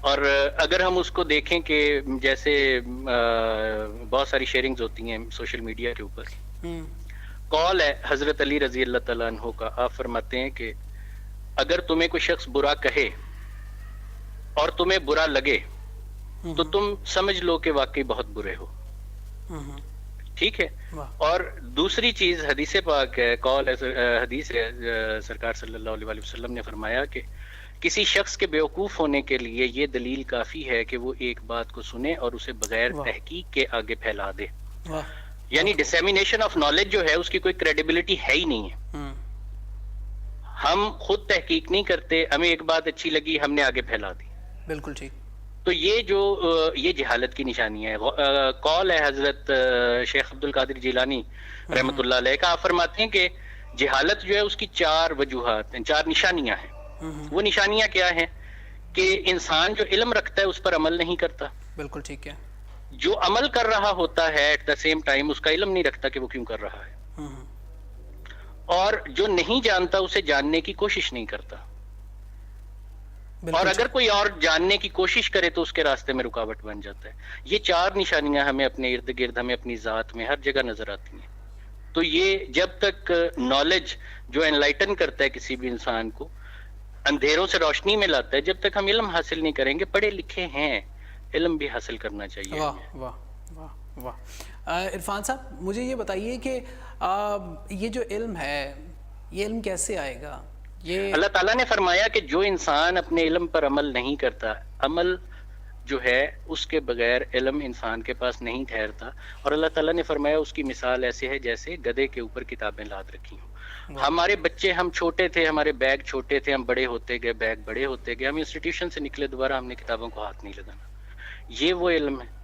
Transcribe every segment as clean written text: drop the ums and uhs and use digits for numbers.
اور اگر ہم اس کو دیکھیں کہ جیسے بہت ساری شیئرنگز ہوتی ہیں سوشل میڈیا کے اوپر، کال ہے حضرت علی رضی اللہ تعالیٰ عنہ کا، آپ فرماتے ہیں کہ اگر تمہیں کوئی شخص برا کہے اور تمہیں برا لگے تو تم سمجھ لو کہ واقعی بہت برے ہو. ٹھیک ہے. اور دوسری چیز حدیث پاک ہے، قول حدیث ہے، سرکار صلی اللہ علیہ وسلم نے فرمایا کہ کسی شخص کے بیوقوف ہونے کے لیے یہ دلیل کافی ہے کہ وہ ایک بات کو سنے اور اسے بغیر تحقیق کے آگے پھیلا دے. یعنی ڈسیمینیشن آف نالج جو ہے اس کی کوئی کریڈیبلٹی ہے ہی نہیں ہے. ہم خود تحقیق نہیں کرتے، ہمیں ایک بات اچھی لگی ہم نے آگے پھیلا دی. بالکل ٹھیک. تو یہ جہالت کی نشانی ہے. قول ہے حضرت شیخ عبد القادر جیلانی رحمۃ اللہ علیہ کا، آپ فرماتے ہیں کہ جہالت جو ہے اس کی 4 وجوہات ہیں، 4 نشانیاں ہیں. وہ نشانیاں کیا ہیں؟ کہ انسان جو علم رکھتا ہے اس پر عمل نہیں کرتا. بالکل ٹھیک ہے. جو عمل کر رہا ہوتا ہے ایٹ دا سیم ٹائم اس کا علم نہیں رکھتا کہ وہ کیوں کر رہا ہے. اور جو نہیں جانتا اسے جاننے کی کوشش نہیں کرتا. اور اگر کوئی اور جاننے کی کوشش کرے تو اس کے راستے میں رکاوٹ بن جاتا ہے. یہ 4 نشانیاں ہمیں اپنے ارد گرد، ہمیں اپنی ذات میں ہر جگہ نظر آتی ہیں. تو یہ جب تک نالج جو انلائٹن کرتا ہے کسی بھی انسان کو، اندھیروں سے روشنی میں لاتا ہے، جب تک ہم علم حاصل نہیں کریں گے. پڑھے لکھے ہیں، علم بھی حاصل کرنا چاہیے. واہ واہ واہ واہ. عرفان صاحب مجھے یہ بتائیے کہ یہ جو علم ہے یہ علم کیسے آئے گا؟ یہ اللہ تعالیٰ نے فرمایا کہ جو انسان اپنے علم پر عمل نہیں کرتا، عمل جو ہے اس کے بغیر علم انسان کے پاس نہیں ٹھہرتا. اور اللہ تعالیٰ نے فرمایا اس کی مثال ایسے ہے جیسے گدھے کے اوپر کتابیں لاد رکھی ہوں. ہمارے بچے، ہم چھوٹے تھے، ہمارے بیگ چھوٹے تھے، ہم بڑے ہوتے گئے، بیگ بڑے ہوتے گئے، ہم انسٹیٹیوشن سے نکلے دوبارہ ہم نے کتابوں کو ہاتھ نہیں لگانا. یہ وہ علم ہے،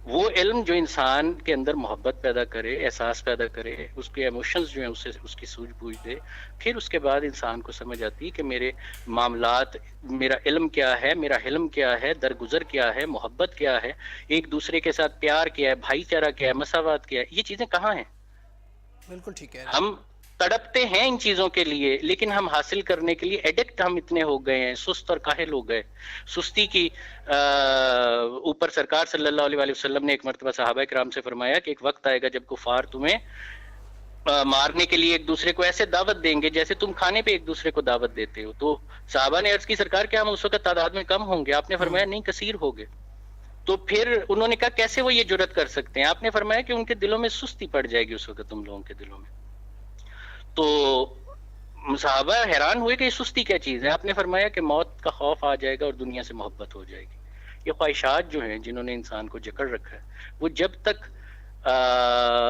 وہ علم جو انسان کے اندر محبت پیدا کرے، احساس پیدا کرے، اس کے ایموشنز جو ہیں اسے اس کی سوجھ بوجھ دے. پھر اس کے بعد انسان کو سمجھ آتی ہے کہ میرے معاملات، میرا علم کیا ہے، میرا حلم کیا ہے، درگزر کیا ہے، محبت کیا ہے، ایک دوسرے کے ساتھ پیار کیا ہے، بھائی چارہ کیا ہے، مساوات کیا ہے. یہ چیزیں کہاں ہیں؟ بالکل ٹھیک ہے. ہم تڑپتے ہیں ان چیزوں کے لیے، لیکن ہم حاصل کرنے کے لیے ایڈکٹ ہم اتنے ہو گئے ہیں، سست اور کاہل ہو گئے. سستی کی اوپر سرکار صلی اللہ علیہ وسلم نے ایک مرتبہ صحابہ کرام سے فرمایا کہ ایک وقت آئے گا جب کفار تمہیں مارنے کے لیے ایک دوسرے کو ایسے دعوت دیں گے جیسے تم کھانے پہ ایک دوسرے کو دعوت دیتے ہو. تو صحابہ نے عرض کی سرکار کیا ہم اس وقت تعداد میں کم ہوں گے؟ آپ نے فرمایا نہیں، کثیر ہو گئے. تو پھر انہوں نے کہا کیسے وہ یہ جرات کر سکتے ہیں؟ آپ نے فرمایا کہ ان کے دلوں میں سستی پڑ جائے گی اس وقت تم لوگوں کے دلوں میں. تو صحابہ حیران ہوئے کہ یہ سستی کیا چیز ہے. آپ نے فرمایا کہ موت کا خوف آ جائے گا اور دنیا سے محبت ہو جائے گی. یہ خواہشات جو ہیں جنہوں نے انسان کو جکڑ رکھا ہے، وہ جب تک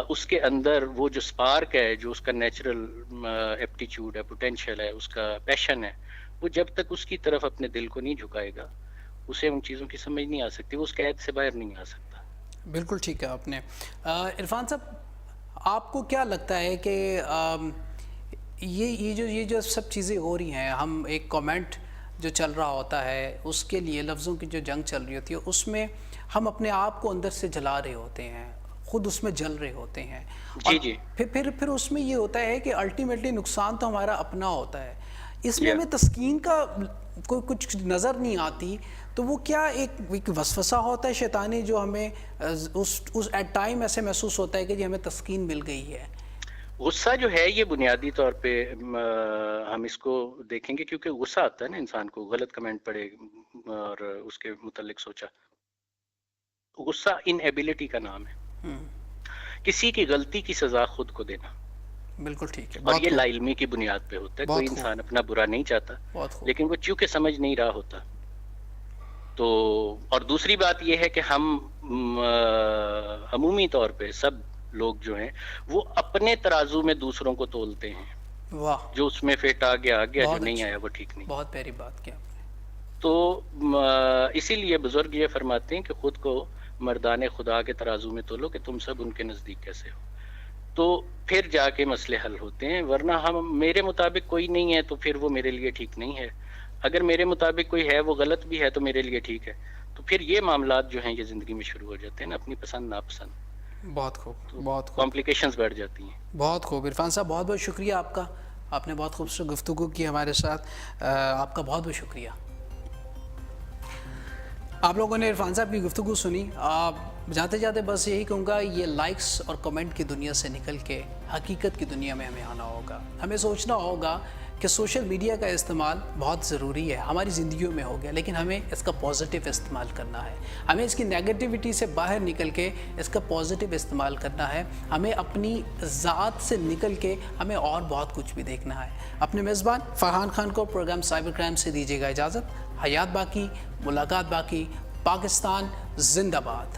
اس کے اندر وہ جو سپارک ہے، جو اس کا نیچرل ایپٹیچیوڈ ہے، پوٹینشیل ہے، اس کا پیشن ہے، وہ جب تک اس کی طرف اپنے دل کو نہیں جھکائے گا اسے ان چیزوں کی سمجھ نہیں آ سکتی، وہ اس قید سے باہر نہیں آ سکتا. بالکل ٹھیک ہے آپ نے. عرفان صاحب آپ کو کیا لگتا ہے کہ یہ جو سب چیزیں ہو رہی ہیں، ہم ایک کامنٹ جو چل رہا ہوتا ہے اس کے لیے لفظوں کی جو جنگ چل رہی ہوتی ہے، اس میں ہم اپنے آپ کو اندر سے جلا رہے ہوتے ہیں، خود اس میں جل رہے ہوتے ہیں. جی. پھر اس میں یہ ہوتا ہے کہ الٹیمیٹلی نقصان تو ہمارا اپنا ہوتا ہے. اس میں ہمیں تسکین کا کوئی کچھ نظر نہیں آتی. تو وہ کیا ایک وسوسہ ہوتا ہے شیطانی جو ہمیں اس ایٹ ٹائم ایسے محسوس ہوتا ہے کہ جی ہمیں تسکین مل گئی ہے؟ غصہ جو ہے یہ بنیادی طور پہ ہم اس کو دیکھیں گے کیونکہ غصہ آتا ہے نا انسان کو، غلط کمنٹ پڑے اور اس کے متعلق سوچا. غصہ ان ایبیلٹی کا نام ہے، کسی کی غلطی کی سزا خود کو دینا. بالکل ٹھیک ہے. اور یہ لا علمی کی بنیاد پہ ہوتا ہے. کوئی انسان اپنا برا نہیں چاہتا، لیکن وہ چونکہ سمجھ نہیں رہا ہوتا. تو اور دوسری بات یہ ہے کہ ہم عمومی طور پہ سب لوگ جو ہیں وہ اپنے ترازو میں دوسروں کو تولتے ہیں. واہ. جو اس میں فٹ آ گیا جو نہیں آیا وہ ٹھیک نہیں. بہت پیاری بات کیا آپ نے. تو اسی لیے بزرگ یہ فرماتے ہیں کہ خود کو مردان خدا کے ترازو میں تولو کہ تم سب ان کے نزدیک کیسے ہو. تو پھر جا کے مسئلے حل ہوتے ہیں. ورنہ ہم میرے مطابق کوئی نہیں ہے تو پھر وہ میرے لیے ٹھیک نہیں ہے، اگر میرے مطابق کوئی ہے وہ غلط بھی ہے تو میرے لیے ٹھیک ہے. تو پھر یہ معاملات جو ہیں یہ زندگی میں شروع ہو جاتے ہیں نا، اپنی پسند ناپسند. بہت خوب، بہت خوب. کمپلیکیشنز بڑھ جاتی ہیں. بہت خوب. عرفان صاحب بہت بہت شکریہ آپ کا، آپ نے بہت خوبصورت گفتگو کی ہمارے ساتھ. آپ کا بہت بہت شکریہ. آپ لوگوں نے عرفان صاحب کی گفتگو سنی. جاتے جاتے بس یہی کہوں گا, یہ لائکس اور کمنٹ کی دنیا سے نکل کے حقیقت کی دنیا میں ہمیں آنا ہوگا. ہمیں سوچنا ہوگا کہ سوشل میڈیا کا استعمال بہت ضروری ہے, ہماری زندگیوں میں ہو گیا, لیکن ہمیں اس کا پازیٹیو استعمال کرنا ہے. ہمیں اس کی نیگیٹیوٹی سے باہر نکل کے اس کا پازیٹیو استعمال کرنا ہے. ہمیں اپنی ذات سے نکل کے ہمیں اور بہت کچھ بھی دیکھنا ہے. اپنے میزبان فرحان خان کو پروگرام سائبر کرائم سے دیجیے گا اجازت. حیات باقی, ملاقات باقی. پاکستان زندہ باد.